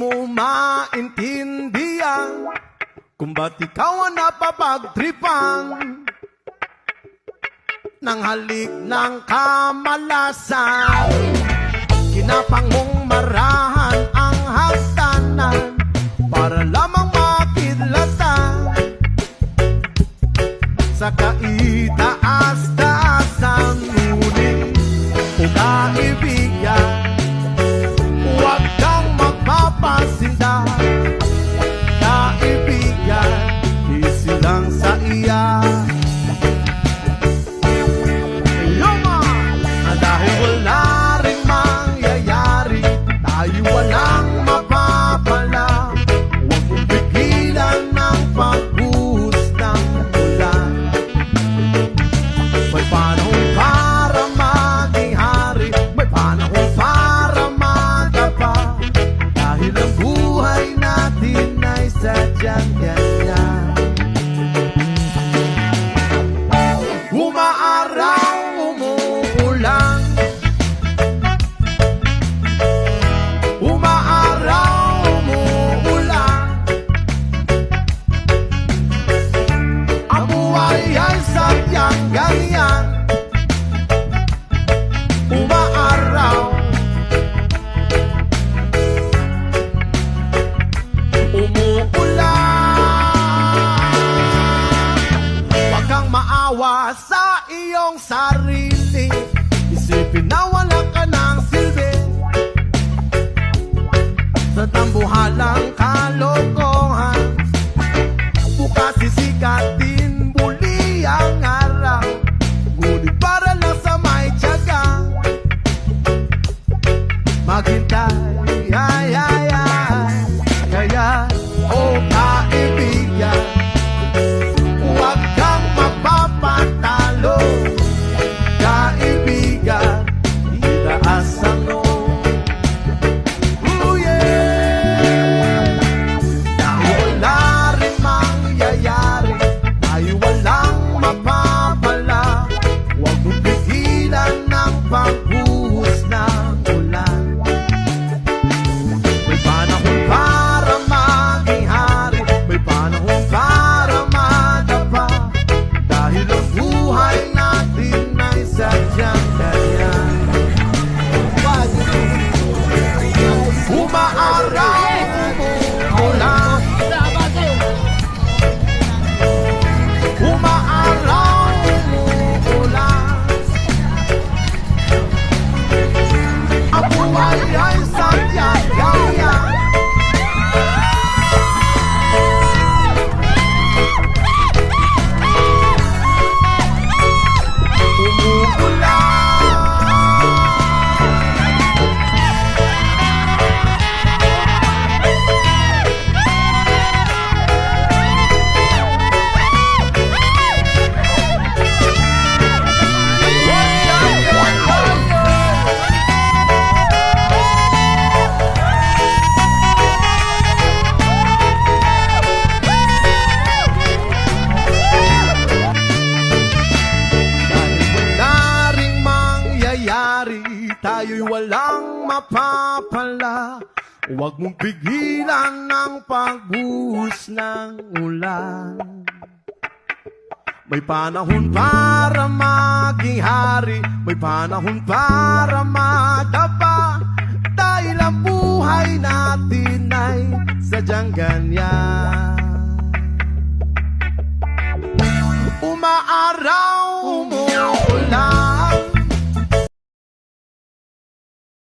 mo maintindihan kung ba't ikaw ang napapagtripan ng halik ng kamalasan. Kinapang mong marahan ang hagdanan para lamang makidlatan sa kaitaas-taasan. Ngunit o kaibigan, huwag kang magpapasinda. Kaibigan, isilang sa iya. Dahil wala rin mangyayari, tayo walang mapapala. Huwag mong pigilan ng pagbuhos ng ulan. May panahon para maging hari, may panahon para madapa. Dahil ang buhay natin ay sadyang ganyan. Umaaraw, umuulan, umaaraw, umuulan. Ang buhay ay sadyang ganyan. Umaaraw, umuulan. Huwag kang maawa sa iyong sarili, isipin na wala ka ng silbi sa tambuhalang kalokohan. Bukas sisikat din muli ang araw, ngunit para lang sa may tiyaga maghintay, ay, ay, ay. Kaya, oh kaibigan, huwag kang mapapatalo. Kaibigan, itaas ang loob. Oh yeah! Dahil wala rin mangyayari, tayo walang mapapala. Huwag mong pigilan ng pagbuhos ng ulan. May panahon para maging hari, may panahon para madapa. Dahil ang buhay natin ay sadyang ganyan. Umaaraw, umuulan, umaaraw, umuulan. Ang buhay ay sadyang ganyan. Tayo'y walang mapapala. Huwag mong pigilan ng pagbuhos ng ulan. May panahon para maging hari, may panahon para madapa. Dahil ang buhay natin ay sadyang ganyan. Umaaraw,